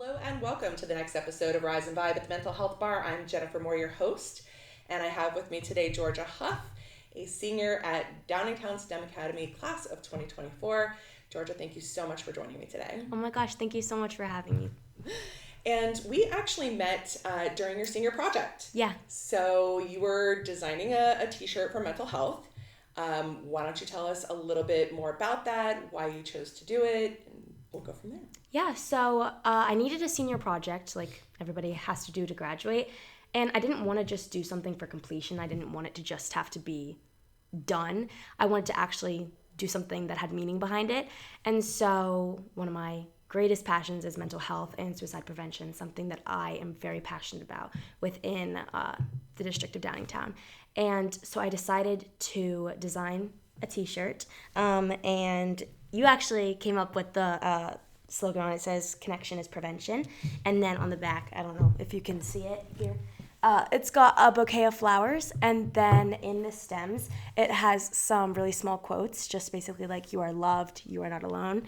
Hello and welcome to the next episode of Rise and Vibe at the Mental Health Bar. I'm Jennifer Moore, your host, and I have with me today Georgia Hough, a senior at Downingtown STEM Academy, class of 2024. Georgia, thank you so much for joining me today. Oh my gosh, thank you so much for having me. And we actually met during your senior project. Yeah. So you were designing a t-shirt for mental health. Why don't you tell us a little bit more about that, why you chose to do it, and we'll go from there. Yeah, so I needed a senior project like everybody has to do to graduate. And I didn't want to just do something for completion. I didn't want it to just have to be done. I wanted to actually do something that had meaning behind it. And so one of my greatest passions is mental health and suicide prevention, something that I am very passionate about within the district of Downingtown. And so I decided to design a t-shirt. And you actually came up with the slogan on it. Says connection is prevention. And then on the back, I don't know if you can see it here, it's got a bouquet of flowers, and then in the stems it has some really small quotes, just basically like you are loved, you are not alone.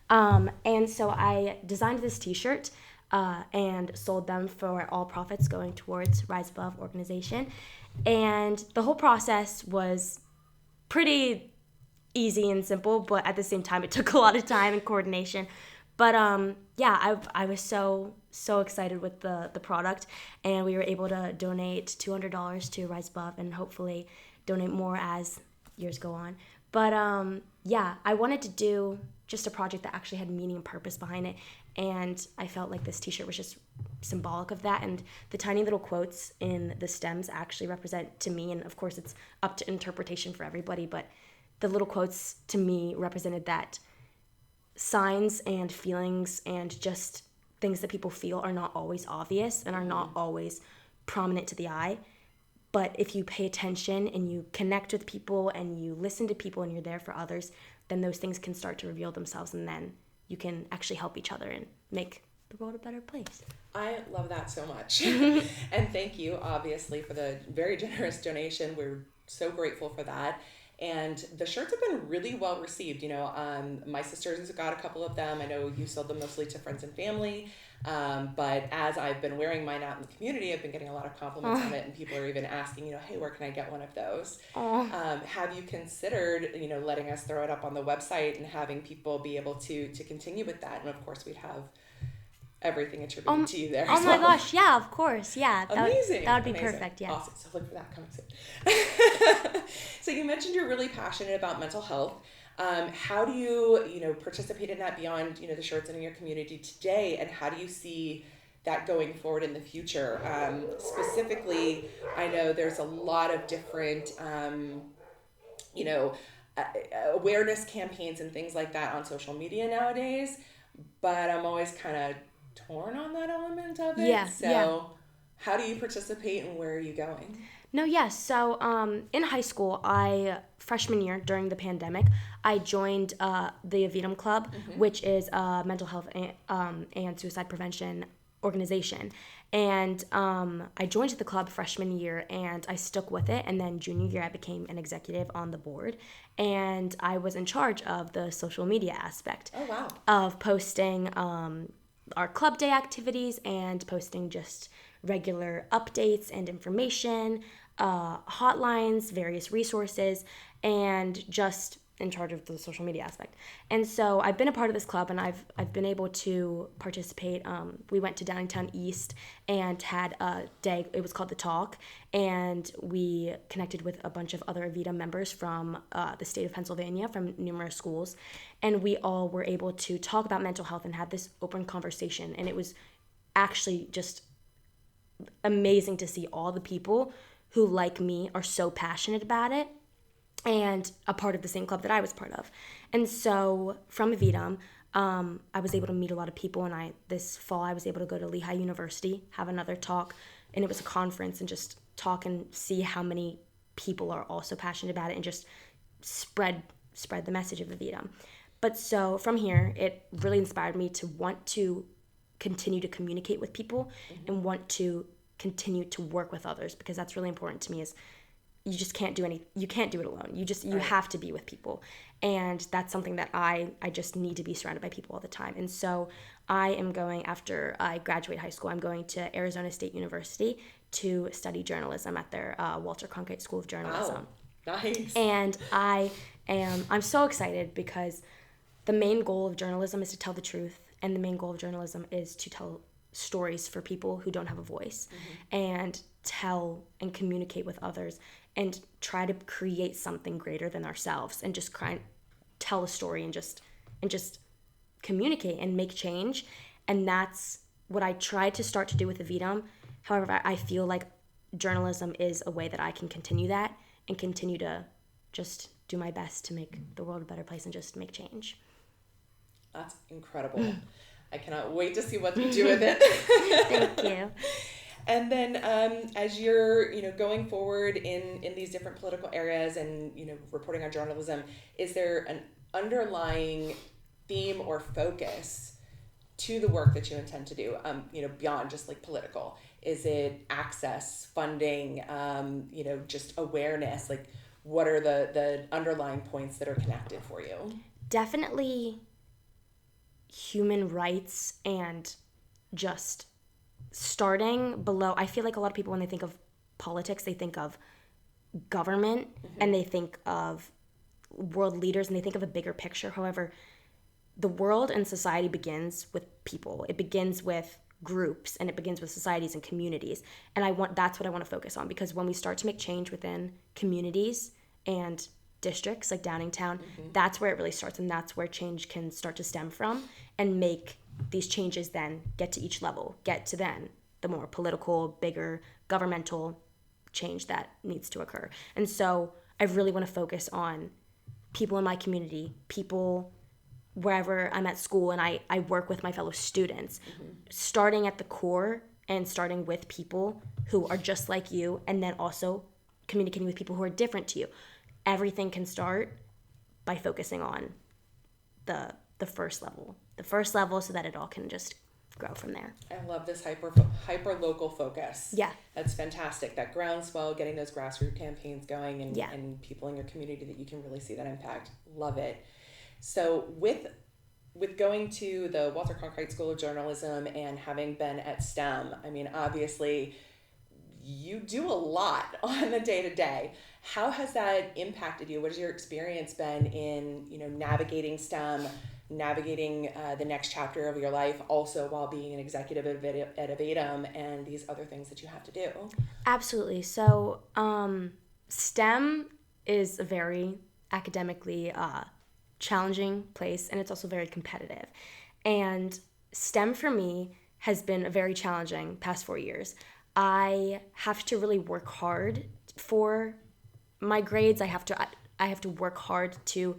And so I designed this t-shirt and sold them for all profits going towards Rise Above organization. And the whole process was pretty easy and simple, but at the same time it took a lot of time and coordination. But yeah, I was so excited with the product, and we were able to donate $200 to Rise Above and hopefully donate more as years go on. But yeah, I wanted to do just a project that actually had meaning and purpose behind it, and I felt like this t-shirt was just symbolic of that. And the tiny little quotes in the stems actually represent to me, and of course it's up to interpretation for everybody, but the little quotes to me represented that signs and feelings and just things that people feel are not always obvious and are not always prominent to the eye. But if you pay attention and you connect with people and you listen to people and you're there for others, then those things can start to reveal themselves, and then you can actually help each other and make the world a better place. I love that so much. And thank you, obviously, for the very generous donation. We're so grateful for that. And the shirts have been really well received. My sisters got a couple of them. I know you sold them mostly to friends and family. But as I've been wearing mine out in the community, I've been getting a lot of compliments on it, and people are even asking, hey, where can I get one of those? Have you considered, letting us throw it up on the website and having people be able to continue with that? And of course, we'd have everything attributed to you there. Oh my gosh, yeah, of course, yeah. Amazing. That would be Amazing. perfect, yeah. Awesome. So look for that coming soon. So you mentioned you're really passionate about mental health. How do you, participate in that beyond, the shirts in your community today, and how do you see that going forward in the future? Specifically, I know there's a lot of different, awareness campaigns and things like that on social media nowadays, but I'm always kind of torn on that element of it. So how do you participate, and where are you going? No, yes. So in high school, freshman year during the pandemic, I joined the Avidum Club, which is a mental health and suicide prevention organization. And I joined the club freshman year, and I stuck with it. And then junior year, I became an executive on the board, and I was in charge of the social media aspect. Oh, wow. Of posting our club day activities and posting just regular updates and information, hotlines, various resources, and just in charge of the social media aspect. And so I've been a part of this club, and I've been able to participate. We went to Downingtown East and had a day. It was called The Talk, and we connected with a bunch of other Avita members from the state of Pennsylvania, from numerous schools, and we all were able to talk about mental health and have this open conversation. And it was actually just amazing to see all the people who, like me, are so passionate about it and a part of the same club that I was part of. And so from Avidum, I was able to meet a lot of people, and this fall I was able to go to Lehigh University, have another talk, and it was a conference, and just talk and see how many people are also passionate about it, and just spread the message of Avidum. But so from here, it really inspired me to want to continue to communicate with people and want to continue to work with others, because that's really important to me. Is you just can't do you can't do it alone. You have to be with people. And that's something that I just need to be surrounded by people all the time. And so I am going, after I graduate high school, I'm going to Arizona State University to study journalism at their Walter Cronkite School of Journalism. Wow. Nice. And I'm so excited because the main goal of journalism is to tell the truth, and the main goal of journalism is to tell stories for people who don't have a voice, and tell and communicate with others and try to create something greater than ourselves, and just tell a story and just communicate and make change. And that's what I tried to start to do with the VDOM. However, I feel like journalism is a way that I can continue that and continue to just do my best to make the world a better place and just make change. That's incredible. I cannot wait to see what you do with it. Thank you. And then as you're, going forward in these different political areas and, reporting on journalism, is there an underlying theme or focus to the work that you intend to do, beyond just like political? Is it access, funding, just awareness? Like, what are the underlying points that are connected for you? Definitely human rights, and just starting below. I feel like a lot of people, when they think of politics, they think of government, and they think of world leaders, and they think of a bigger picture. However, the world and society begins with people. It begins with groups, and it begins with societies and communities. And that's what I want to focus on, because when we start to make change within communities and districts like Downingtown, that's where it really starts, and that's where change can start to stem from, and make these changes then get to each level, get to then the more political, bigger, governmental change that needs to occur. And so I really want to focus on people in my community, people wherever I'm at school, and I work with my fellow students, starting at the core and starting with people who are just like you, and then also communicating with people who are different to you. Everything can start by focusing on the first level, so that it all can just grow from there. I love this hyper local focus. Yeah. That's fantastic. That groundswell, getting those grassroots campaigns going, and people in your community that you can really see that impact. Love it. So with going to the Walter Cronkite School of Journalism and having been at STEM, I mean, obviously you do a lot on the day-to-day. How has that impacted you? What has your experience been in, navigating STEM, navigating the next chapter of your life, also while being an executive at VDOM and these other things that you have to do? Absolutely. So STEM is a very academically challenging place, and it's also very competitive. And STEM for me has been very challenging past 4 years. I have to really work hard for my grades. I have to work hard to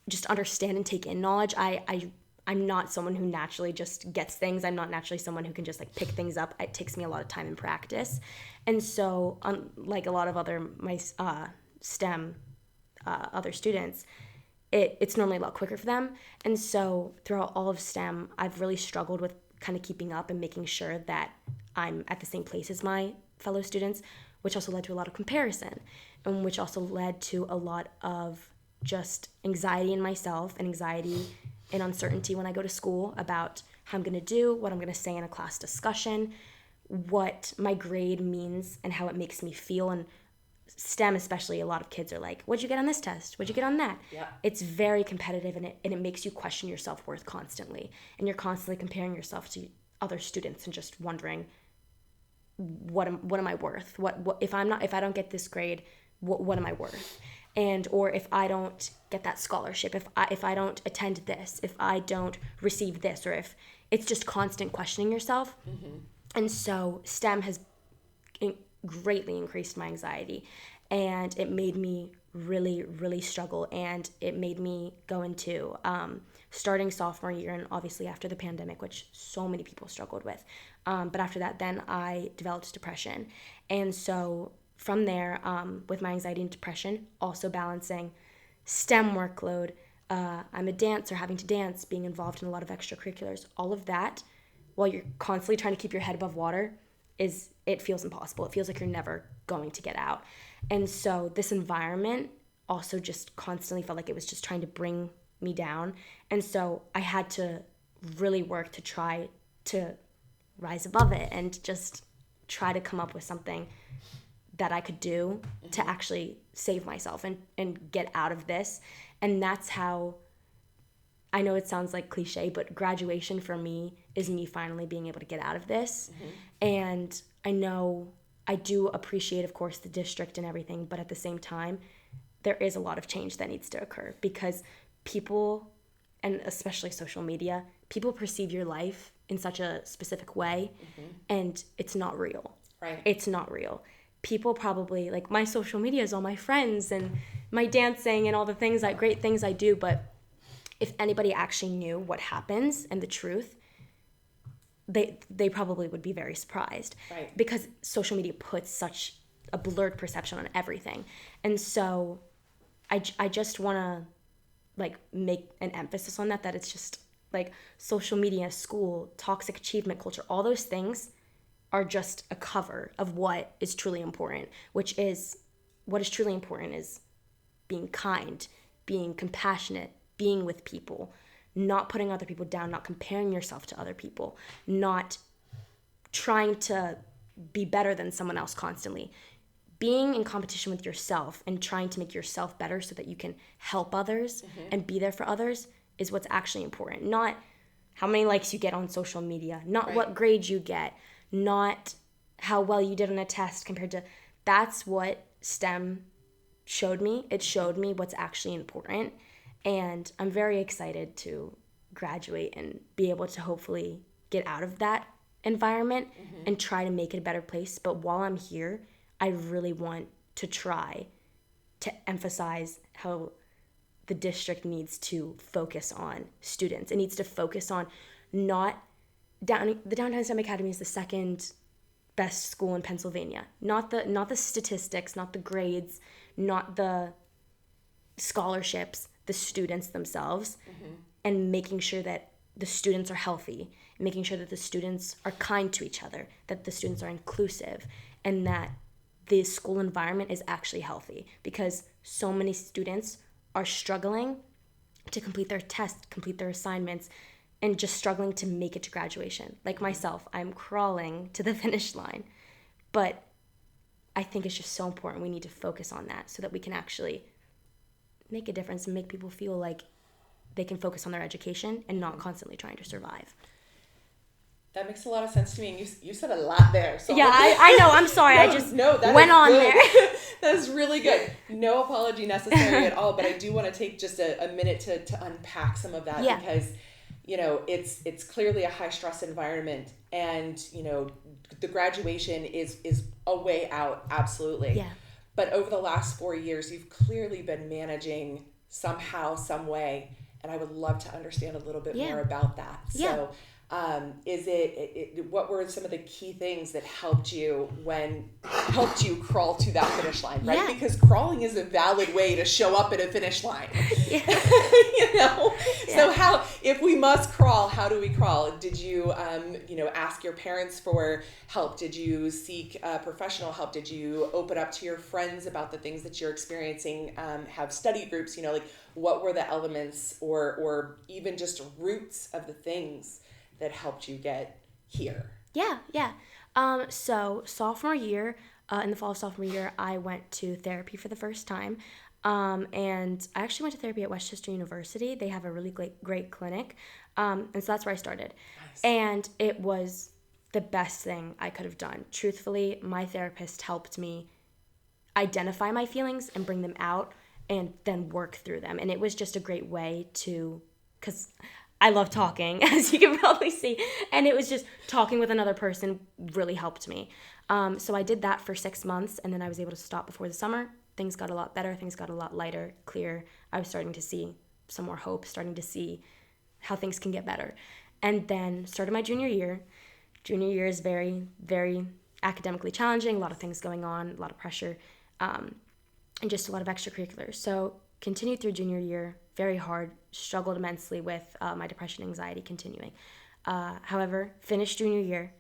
just understand and take in knowledge. I'm not someone who naturally just gets things. I'm not naturally someone who can just like pick things up. It takes me a lot of time and practice. And so unlike a lot of my STEM other students, it's normally a lot quicker for them. And so throughout all of STEM, I've really struggled with kind of keeping up and making sure that I'm at the same place as my fellow students, which also led to a lot of comparison, and which also led to a lot of just anxiety in myself, and anxiety and uncertainty when I go to school about how I'm going to do, what I'm going to say in a class discussion, what my grade means and how it makes me feel. And STEM especially, a lot of kids are like, what'd you get on this test? What'd you get on that? Yeah. It's very competitive, and it makes you question your self-worth constantly. And you're constantly comparing yourself to other students and just wondering, what am I worth? What if I don't get this grade, what am I worth? And or if I don't get that scholarship, if I don't attend this, if I don't receive this, or if it's just constant questioning yourself. And so STEM has greatly increased my anxiety, and it made me really, really struggle, and it made me go into starting sophomore year, and obviously after the pandemic, which so many people struggled with. But after that, then I developed depression. And so from there, with my anxiety and depression, also balancing STEM workload, I'm a dancer, having to dance, being involved in a lot of extracurriculars, all of that, while you're constantly trying to keep your head above water, it feels impossible. It feels like you're never going to get out. And so this environment also just constantly felt like it was just trying to bring me down. And so I had to really work to try to rise above it and just try to come up with something that I could do to actually save myself and get out of this. And that's how, I know it sounds like cliche, but graduation for me is me finally being able to get out of this. And I know I do appreciate, of course, the district and everything, but at the same time, there is a lot of change that needs to occur because people, and especially social media, people perceive your life in such a specific way, and it's not real. Right. It's not real. People probably, like, my social media is all my friends and my dancing and all the things, great things I do, but if anybody actually knew what happens and the truth, they probably would be very surprised. Right. Because social media puts such a blurred perception on everything. And so I just want to, like, make an emphasis on that it's just, like, social media, school, toxic achievement culture, all those things are just a cover of what is truly important, which is, what is truly important is being kind, being compassionate, being with people, not putting other people down, not comparing yourself to other people, not trying to be better than someone else constantly. Being in competition with yourself and trying to make yourself better so that you can help others and be there for others is what's actually important. Not how many likes you get on social media, not what grades you get, not how well you did on a test compared to, that's what STEM showed me. It showed me what's actually important. And I'm very excited to graduate and be able to hopefully get out of that environment and try to make it a better place. But while I'm here, I really want to try to emphasize how the district needs to focus on students. It needs to focus on not the Downtown STEM Academy is the second best school in Pennsylvania. Not the statistics, not the grades, not the scholarships, the students themselves, and making sure that the students are healthy, making sure that the students are kind to each other, that the students are inclusive, and that the school environment is actually healthy, because so many students are struggling to complete their tests, complete their assignments, and just struggling to make it to graduation. Like myself, I'm crawling to the finish line. But I think it's just so important. We need to focus on that so that we can actually make a difference and make people feel like they can focus on their education and not constantly trying to survive. That makes a lot of sense to me, and you said a lot there. So yeah, I know. I'm sorry. I just went on good. there. That's really good. No apology necessary at all, but I do want to take just a minute to unpack some of that because, it's clearly a high-stress environment, and, the graduation is a way out, absolutely. Yeah. But over the last 4 years, you've clearly been managing somehow, some way, and I would love to understand a little bit more about that. Yeah. So, what were some of the key things that helped you crawl to that finish line, right? Yeah. Because crawling is a valid way to show up at a finish line. So if we must crawl, how do we crawl? Did you ask your parents for help? Did you seek professional help? Did you open up to your friends about the things that you're experiencing? Have study groups? What were the elements or even just roots of the things that helped you get here? Yeah. So sophomore year, in the fall of sophomore year, I went to therapy for the first time. And I actually went to therapy at Westchester University. They have a really great clinic. And so that's where I started. Nice. And it was the best thing I could have done. Truthfully, my therapist helped me identify my feelings and bring them out and then work through them. And it was just a great way because I love talking, as you can probably see. And it was just talking with another person really helped me. So I did that for 6 months, and then I was able to stop before the summer. Things got a lot better. Things got a lot lighter, clear. I was starting to see some more hope, starting to see how things can get better. And then started my junior year. Junior year is very, very academically challenging, a lot of things going on, a lot of pressure, and just a lot of extracurriculars. So continued through junior year, very hard, struggled immensely with my depression, anxiety continuing. However, finished junior year,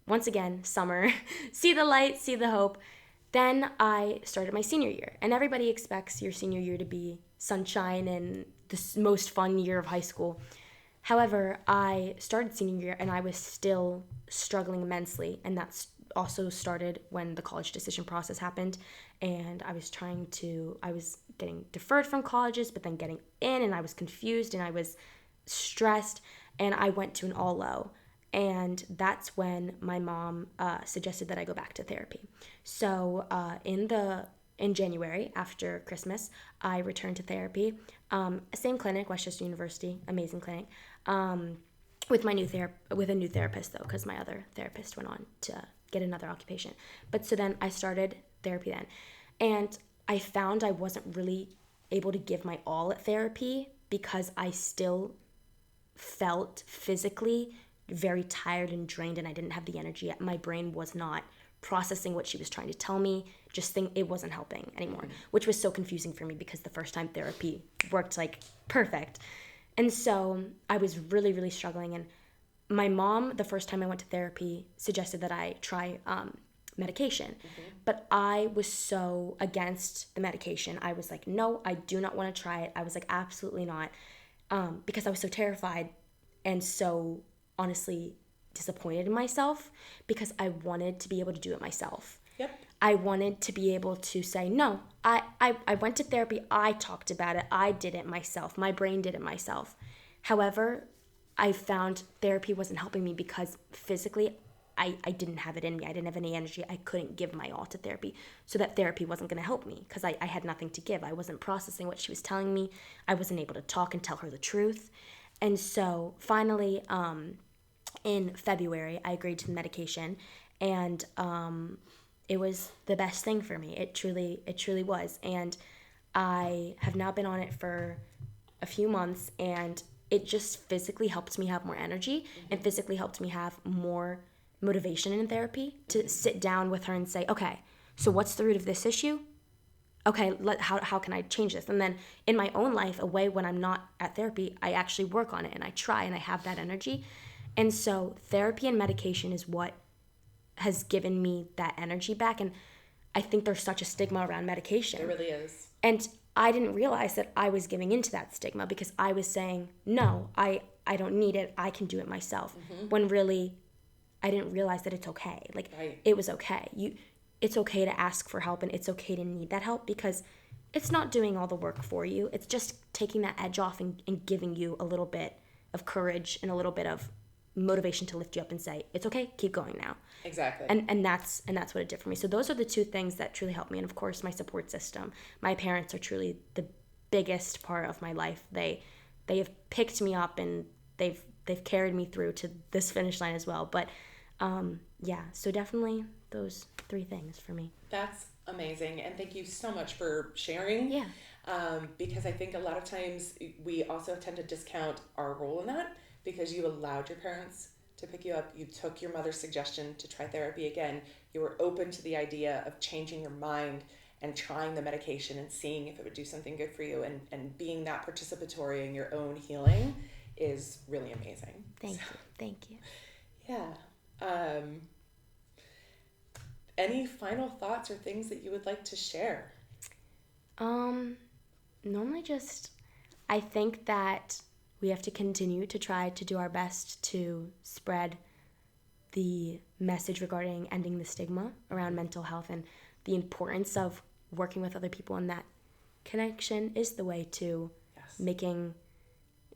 once again, summer, see the light, see the hope, Then I started my senior year, and everybody expects your senior year to be sunshine and the most fun year of high school. However, I started senior year and I was still struggling immensely, and that's also started when the college decision process happened, and I was getting deferred from colleges, but then getting in, and I was confused and I was stressed, and I went to an all-low. And that's when my mom suggested that I go back to therapy. So in January, after Christmas, I returned to therapy. Same clinic, Westchester University, amazing clinic. With a new therapist though, because my other therapist went on to get another occupation. But so then I started therapy then, and I found I wasn't really able to give my all at therapy because I still felt physically very tired and drained, and I didn't have the energy. My brain was not processing what she was trying to tell me. It wasn't helping anymore, which was so confusing for me because the first time therapy worked like perfect. And so I was really, really struggling. And my mom, the first time I went to therapy, suggested that I try medication. But I was so against the medication. I was like, no, I do not want to try it. I was like, absolutely not. Because I was so terrified and so honestly disappointed in myself because I wanted to be able to do it myself. Yep. I wanted to be able to say, no, I went to therapy, I talked about it, I did it myself, my brain did it myself. However, I found therapy wasn't helping me because physically I didn't have it in me. I didn't have any energy. I couldn't give my all to therapy. So that therapy wasn't going to help me because I had nothing to give. I wasn't processing what she was telling me. I wasn't able to talk and tell her the truth. And so finally, in February, I agreed to the medication, and it was the best thing for me. It truly was. And I have now been on it for a few months, and it just physically helped me have more energy and physically helped me have more motivation in therapy to sit down with her and say, okay, so what's the root of this issue? Okay, how can I change this? And then in my own life, away when I'm not at therapy, I actually work on it and I try and I have that energy. And so therapy and medication is what has given me that energy back. And I think there's such a stigma around medication. There really is. And I didn't realize that I was giving into that stigma because I was saying, no, I don't need it. I can do it myself. When really, I didn't realize that it's okay. Like, right. It was okay. It's okay to ask for help, and it's okay to need that help because it's not doing all the work for you. It's just taking that edge off and giving you a little bit of courage and a little bit of motivation to lift you up and say, it's okay, keep going now. Exactly. And that's what it did for me. So those are the two things that truly helped me. And of course, my support system. My parents are truly the biggest part of my life. They have picked me up and they've carried me through to this finish line as well. But so definitely those three things for me. That's amazing. And thank you so much for sharing. Yeah. Because I think a lot of times we also tend to discount our role in that because you allowed your parents to pick you up. You took your mother's suggestion to try therapy again. You were open to the idea of changing your mind and trying the medication and seeing if it would do something good for you. And being that participatory in your own healing is really amazing. Thank you. Yeah. Any final thoughts or things that you would like to share? Normally I think that we have to continue to try to do our best to spread the message regarding ending the stigma around mental health and the importance of working with other people, and that connection is the way to making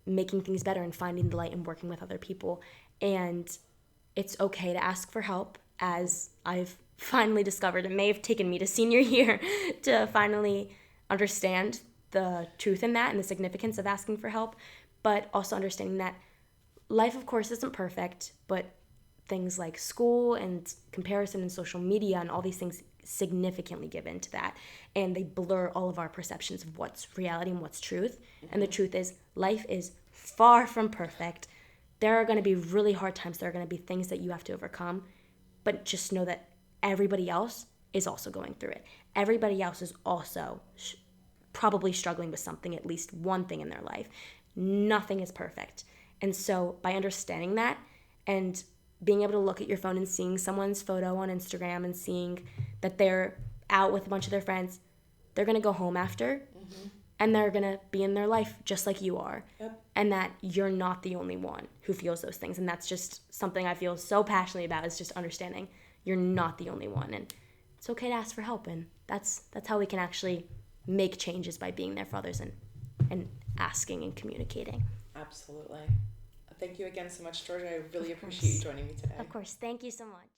things better and finding the light and working with other people. And it's okay to ask for help, as I've finally discovered. It may have taken me to senior year to finally understand the truth in that and the significance of asking for help, but also understanding that life, of course, isn't perfect, but things like school and comparison and social media and all these things significantly give into that, and they blur all of our perceptions of what's reality and what's truth. And the truth is, life is far from perfect. There are going to be really hard times. There are going to be things that you have to overcome, but just know that everybody else is also going through it. Everybody else is also probably struggling with something, at least one thing in their life. Nothing is perfect. And so by understanding that and being able to look at your phone and seeing someone's photo on Instagram and seeing that they're out with a bunch of their friends, they're going to go home after, and they're going to be in their life just like you are. Yep. And that you're not the only one who feels those things. And that's just something I feel so passionately about, is just understanding you're not the only one. And it's okay to ask for help. And that's how we can actually make changes, by being there for others and asking and communicating. Absolutely. Thank you again so much, Georgia. I really appreciate you joining me today. Of course. Thank you so much.